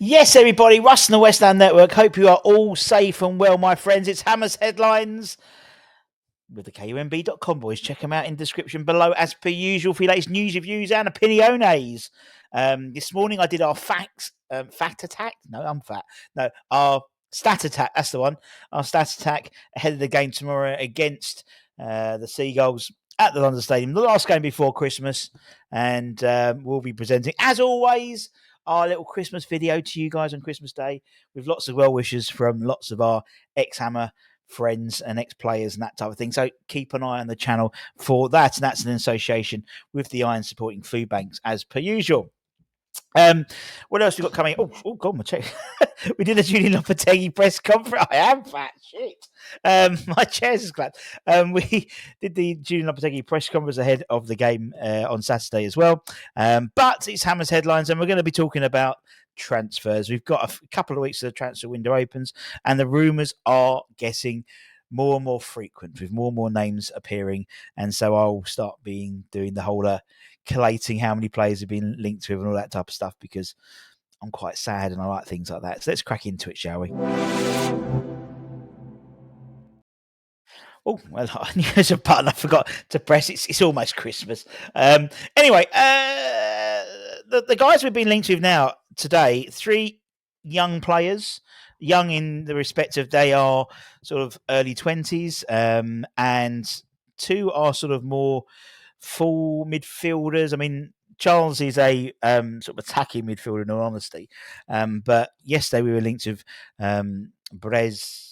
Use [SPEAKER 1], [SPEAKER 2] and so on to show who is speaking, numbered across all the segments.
[SPEAKER 1] Yes, everybody, Russ and the West Ham Network. Hope you are all safe and well, my friends. It's Hammer's Headlines with the KUMB.com, boys. Check them out in the description below, as per usual, for your latest news, reviews, and opiniones. This morning I did our fact attack. No, I'm fat. No, our stat attack. That's the one. Our stat attack ahead of the game tomorrow against the Seagulls at the London Stadium. The last game before Christmas. And we'll be presenting, as always, our little Christmas video to you guys on Christmas Day with lots of well wishes from lots of our ex-Hammer friends and ex-players and that type of thing. So keep an eye on the channel for that. And that's an association with the Iron Supporting Food Banks, as per usual. What else we got coming? Oh, God, my check. We did a Julian Lopetegui press conference. I am fat shit. My chair's is clapped. We did the Julian Lopetegui press conference ahead of the game on Saturday as well. But it's Hammer's Headlines, and we're going to be talking about transfers. We've got a couple of weeks till the transfer window opens, and the rumours are getting more and more frequent, with more and more names appearing. And so I'll start doing the whole collating how many players have been linked with and all that type of stuff, because I'm quite sad and I like things like that. So let's crack into it, shall we? Oh, well, I knew there's a button I forgot to press. It's almost Christmas. Anyway, the guys we've been linked with now today, 3 young players, young in the respect of they are sort of early 20s, and 2 are sort of more full midfielders. I mean, Charles is a sort of attacking midfielder, in all honesty. But yesterday we were linked with Brez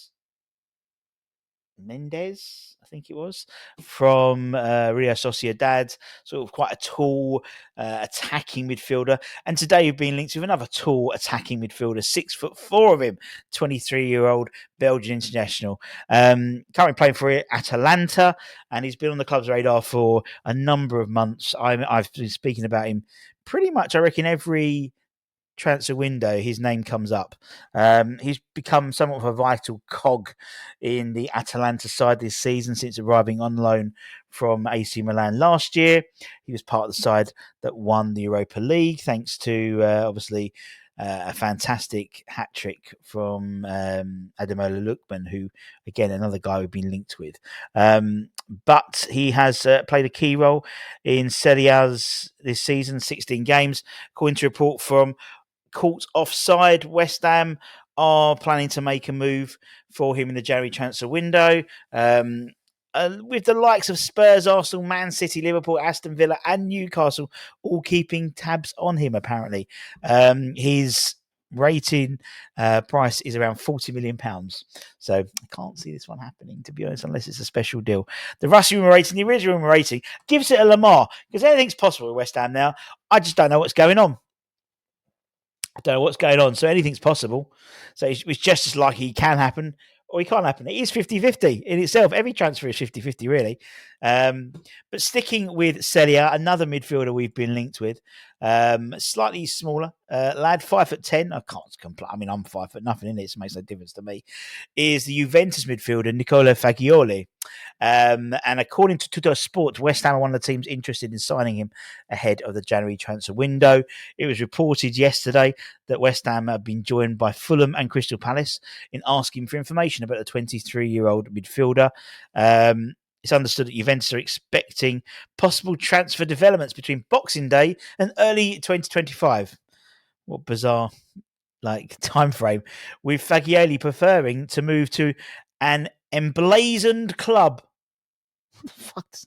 [SPEAKER 1] Mendes, I think it was, from Real Sociedad, sort of quite a tall attacking midfielder. And today we've been linked with another tall attacking midfielder, 6'4" of him, 23-year-old Belgian international. Currently playing for Atalanta, and he's been on the club's radar for a number of months. I've been speaking about him pretty much, I reckon, every transfer window his name comes up. He's become somewhat of a vital cog in the Atalanta side this season since arriving on loan from AC Milan last year. He was part of the side that won the Europa League, thanks to obviously a fantastic hat-trick from Ademola Lookman, who, again, another guy we've been linked with. But he has played a key role in Serie A's this season, 16 games, according to a report from Caught Offside. West Ham are planning to make a move for him in the January transfer window. With the likes of Spurs, Arsenal, Man City, Liverpool, Aston Villa and Newcastle all keeping tabs on him, apparently. His rating price is around £40 million. So I can't see this one happening, to be honest, unless it's a special deal. The Rusty rumour rating, the original rumour rating, gives it a Lamar, because anything's possible with West Ham now. I just don't know what's going on. I don't know what's going on. So anything's possible. So it's just as likely it can happen or it can't happen. It is 50-50 in itself. Every transfer is 50-50, really. But sticking with Celia, another midfielder we've been linked with, slightly smaller lad, 5'10". I can't complain. I mean, I'm 5 foot nothing in it, so it makes no difference to me. Is the Juventus midfielder Nicola Fagioli. And according to Tutto Sport, West Ham are one of the teams interested in signing him ahead of the January transfer window. It was reported yesterday that West Ham have been joined by Fulham and Crystal Palace in asking for information about the 23-year-old midfielder. It's understood that Juventus are expecting possible transfer developments between Boxing Day and early 2025. What bizarre time frame, with Fagioli preferring to move to an emblazoned club. What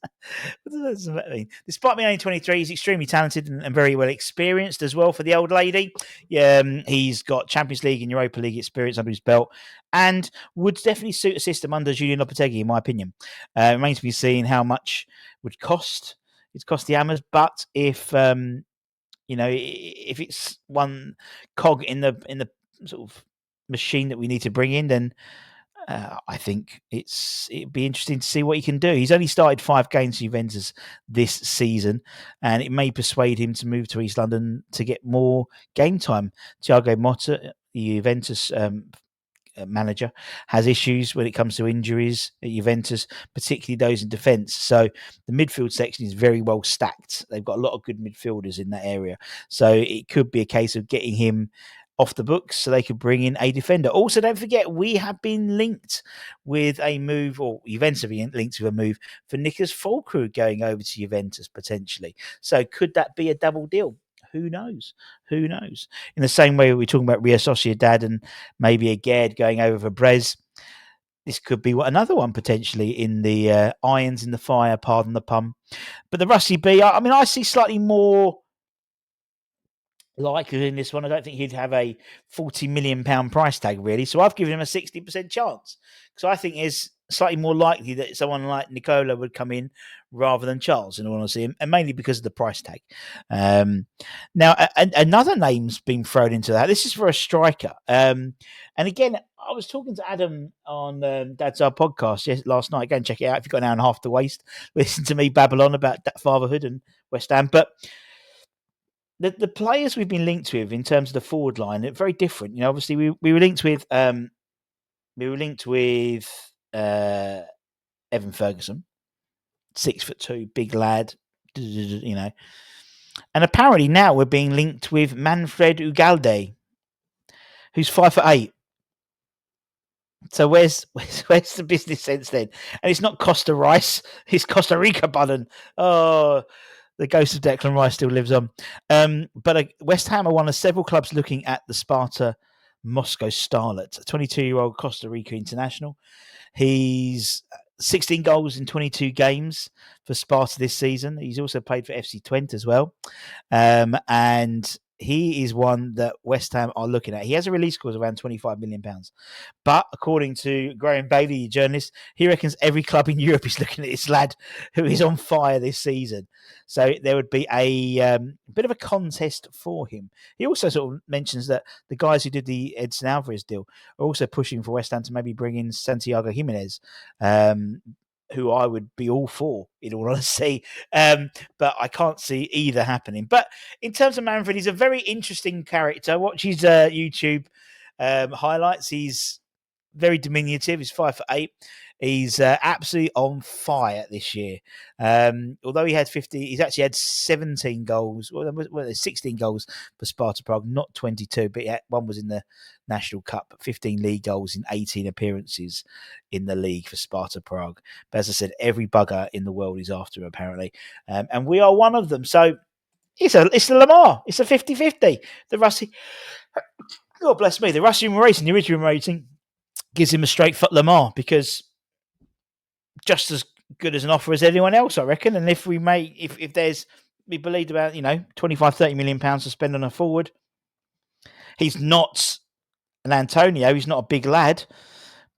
[SPEAKER 1] does that mean? Despite being only 23, he's extremely talented and very well experienced as well for the old lady. He's got Champions League and Europa League experience under his belt and would definitely suit a system under Julian Lopetegui, in my opinion. It remains to be seen how much would cost. It's cost the Hammers, but if if it's one cog in the sort of machine that we need to bring in, then I think it'd be interesting to see what he can do. He's only started 5 games for Juventus this season, and it may persuade him to move to East London to get more game time. Thiago Motta, the Juventus manager, has issues when it comes to injuries at Juventus, particularly those in defence. So the midfield section is very well stacked. They've got a lot of good midfielders in that area. So it could be a case of getting him off the books so they could bring in a defender. Also, don't forget, we have been linked with a move, or Juventus have been linked with a move for Nicolas Fulkrug going over to Juventus potentially. So could that be a double deal? Who knows? Who knows? In the same way we're talking about Real Sociedad and maybe a Gerd going over for Brez, this could be another one potentially in the irons in the fire, pardon the pun. But the Rusty B, I mean, I see slightly more likely in this one. I don't think he'd have a £40 million price tag, really. So I've given him a 60% chance. So I think it's slightly more likely that someone like Nicola would come in rather than Charles, in all honesty, and mainly because of the price tag. Now, another name's been thrown into that. This is for a striker. And again, I was talking to Adam on Dad's Our podcast last night. Go and check it out if you've got an hour and a half to waste. Listen to me babble on about fatherhood and West Ham. But the players we've been linked with in terms of the forward line are very different. Obviously we were linked with Evan Ferguson, 6'2", big lad, and apparently now we're being linked with Manfred Ugalde, who's 5'8". So where's the business sense then? And it's not Costa Rice, it's Costa Rica Button. Oh, the ghost of Declan Rice still lives on. But West Ham are one of several clubs looking at the Sparta Moscow Starlet, a 22-year-old Costa Rica international. He's 16 goals in 22 games for Sparta this season. He's also played for FC Twente as well. And he is one that West Ham are looking at. He has a release clause of around £25 million. But according to Graham Bailey, journalist, he reckons every club in Europe is looking at this lad who is on fire this season. So there would be a bit of a contest for him. He also sort of mentions that the guys who did the Edson Alvarez deal are also pushing for West Ham to maybe bring in Santiago Jimenez, who I would be all for, in all honesty. But I can't see either happening. But in terms of Manfred, he's a very interesting character. Watch his YouTube highlights. He's very diminutive. He's 5'8". He's absolutely on fire this year. Although he had 50, he's actually had 17 goals. Well, there's 16 goals for Sparta Prague, not 22, but one was in the National Cup. 15 league goals in 18 appearances in the league for Sparta Prague. But as I said, every bugger in the world is after him, apparently. And we are one of them. So it's a Lamar. It's a 50-50. The Rusty, God bless me, the Russian racing, the original racing, gives him a straight foot Lamar, because just as good as an offer as anyone else, I reckon. And if we believed about, 25-30 million pounds to spend on a forward, he's not an Antonio, he's not a big lad,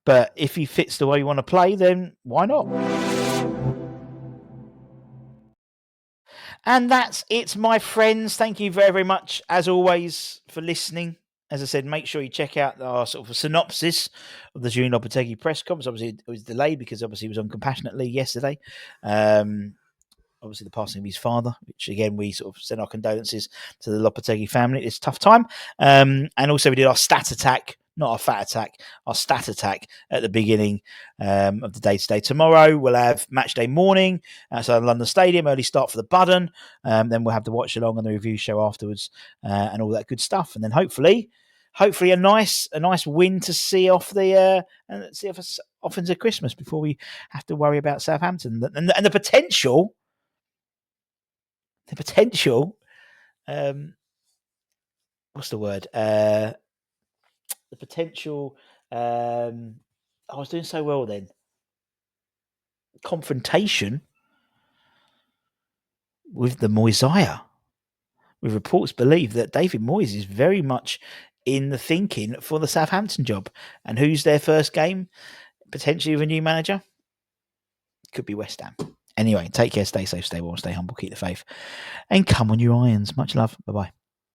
[SPEAKER 1] but if he fits the way you want to play, then why not? And that's it, my friends. Thank you very, very much, as always, for listening. As I said, make sure you check out our sort of synopsis of the Junior Lopetegui press conference. Obviously, it was delayed because obviously he was on compassionate leave yesterday. Obviously, the passing of his father, which again, we sort of send our condolences to the Lopetegui family. It's a tough time. And also we did our stat attack, not our fat attack, our stat attack at the beginning of the day today. Tomorrow we'll have match day morning outside London Stadium, early start for the Button. Then we'll have the watch along and the review show afterwards and all that good stuff. And then hopefully a nice win to see off us off into Christmas before we have to worry about Southampton and the potential. What's the word? The potential. I was doing so well then. Confrontation with the Moyes. With reports believe that David Moyes is very much in the thinking for the Southampton job. And who's their first game? Potentially with a new manager? Could be West Ham. Anyway, take care, stay safe, stay warm, stay humble, keep the faith. And come on, you irons. Much love. Bye-bye.